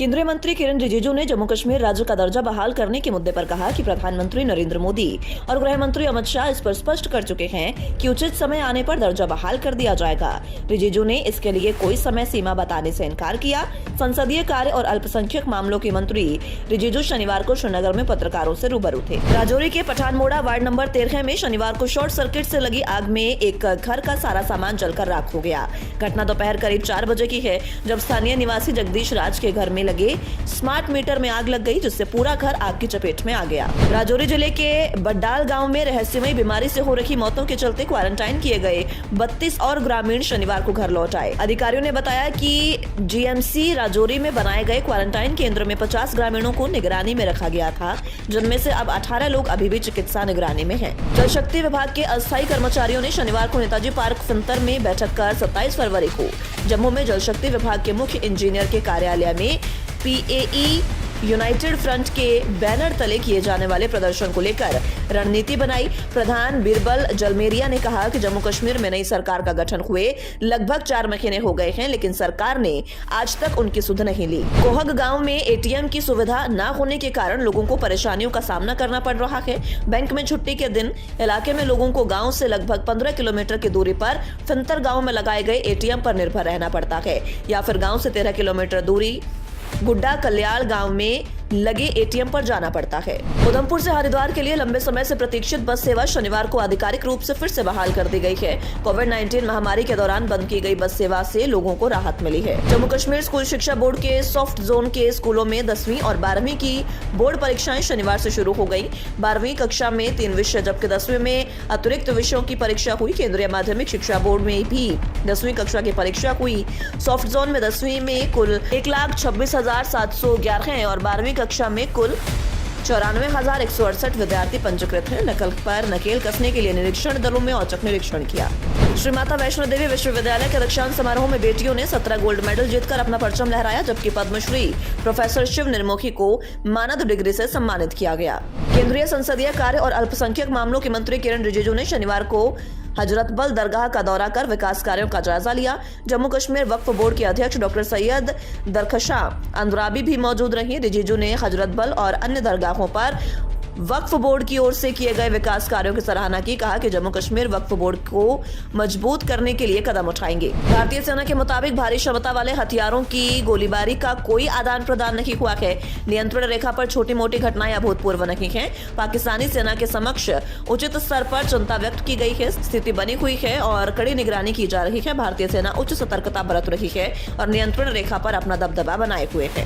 केंद्रीय मंत्री किरण रिजिजू ने जम्मू कश्मीर राज्य का दर्जा बहाल करने के मुद्दे पर कहा कि प्रधानमंत्री नरेंद्र मोदी और गृह मंत्री अमित शाह इस पर स्पष्ट कर चुके हैं कि उचित समय आने पर दर्जा बहाल कर दिया जाएगा। रिजिजू ने इसके लिए कोई समय सीमा बताने से इनकार किया। संसदीय कार्य और अल्पसंख्यक मामलों के मंत्री रिजिजू शनिवार को श्रीनगर में पत्रकारों से रूबरू थे। राजौरी के पठानमोड़ा वार्ड नंबर 13 में शनिवार को शॉर्ट सर्किट से लगी आग में एक घर का सारा सामान जलकर राख हो गया। घटना दोपहर करीब 4 बजे की है, जब स्थानीय निवासी जगदीश राज के घर में लगे स्मार्ट मीटर में आग लग गई, जिससे पूरा घर आग की चपेट में आ गया। राजौरी जिले के बड्डाल गांव में रहस्यमयी बीमारी से हो रही मौतों के चलते क्वारंटाइन किए गए 32 और ग्रामीण शनिवार को घर लौट आए। अधिकारियों ने बताया कि जीएमसी राजौरी में बनाए गए क्वारंटाइन केंद्र में 50 ग्रामीणों को निगरानी में रखा गया था, जिनमें से अब 18 लोग अभी भी चिकित्सा निगरानी में हैं। जल शक्ति विभाग के अस्थायी कर्मचारियों ने शनिवार को नेताजी पार्क फिंतर में बैठक कर 27 फरवरी को जम्मू में जल शक्ति विभाग के मुख्य इंजीनियर के कार्यालय में पीएई यूनाइटेड फ्रंट के बैनर तले किए जाने वाले प्रदर्शन को लेकर रणनीति बनाई। प्रधान बीरबल जलमेरिया ने कहा कि जम्मू कश्मीर में नई सरकार का गठन हुए लगभग 4 महीने हो गए हैं, लेकिन सरकार ने आज तक उनकी सुध नहीं ली। कोहग गांव में एटीएम की सुविधा न होने के कारण लोगों को परेशानियों का सामना करना पड़ रहा है। बैंक में छुट्टी के दिन इलाके में लोगों को गाँव से लगभग 15 किलोमीटर की दूरी पर फिंतर गाँव में लगाए गए एटीएम पर निर्भर रहना पड़ता है, या फिर गाँव से 13 किलोमीटर दूरी गुड्डा कल्याण गांव में लगे एटीएम पर जाना पड़ता है। उधमपुर से हरिद्वार के लिए लंबे समय से प्रतीक्षित बस सेवा शनिवार को आधिकारिक रूप से फिर से बहाल कर दी गई है। कोविड-19 महामारी के दौरान बंद की गई बस सेवा से लोगों को राहत मिली है। जम्मू कश्मीर स्कूल शिक्षा बोर्ड के सॉफ्ट जोन के स्कूलों में 10वीं और 12वीं की बोर्ड परीक्षाएं शनिवार से शुरू हो गयी। 12वीं कक्षा में 3 विषय जबकि 10वीं में अतिरिक्त विषयों की परीक्षा हुई। केंद्रीय माध्यमिक शिक्षा बोर्ड में भी 10वीं कक्षा की परीक्षा हुई। सॉफ्ट जोन में 10वीं में कुल 1,26,711 और 12वीं कक्षा में कुल 94,168 विद्यार्थी पंजीकृत हैं। नकल पर नकेल कसने के लिए निरीक्षण दलों में औचक निरीक्षण किया। श्री माता वैष्णो देवी विश्वविद्यालय के दीक्षांत समारोह में बेटियों ने 17 गोल्ड मेडल जीतकर अपना परचम लहराया, जबकि पद्मश्री प्रोफेसर शिव निर्मोही को मानद डिग्री से सम्मानित किया गया। केंद्रीय संसदीय कार्य और अल्पसंख्यक मामलों के मंत्री किरण रिजिजू ने शनिवार को हजरतबल दरगाह का दौरा कर विकास कार्यों का जायजा लिया। जम्मू कश्मीर वक्फ बोर्ड के अध्यक्ष डॉक्टर सैयद दरखशा अंदराबी भी मौजूद रही। रिजिजू ने हजरतबल और अन्य दरगाहों पर वक्फ बोर्ड की ओर से किए गए विकास कार्यों की सराहना की। कहा कि जम्मू कश्मीर वक्फ बोर्ड को मजबूत करने के लिए कदम उठाएंगे। भारतीय सेना के मुताबिक भारी क्षमता वाले हथियारों की गोलीबारी का कोई आदान प्रदान नहीं हुआ है। नियंत्रण रेखा पर छोटी मोटी घटनाएं अभूतपूर्व नहीं है। पाकिस्तानी सेना के समक्ष उचित स्तर पर चिंता व्यक्त की गई है। स्थिति बनी हुई है और कड़ी निगरानी की जा रही है। भारतीय सेना उच्च सतर्कता बरत रही है और नियंत्रण रेखा पर अपना दबदबा बनाए हुए है।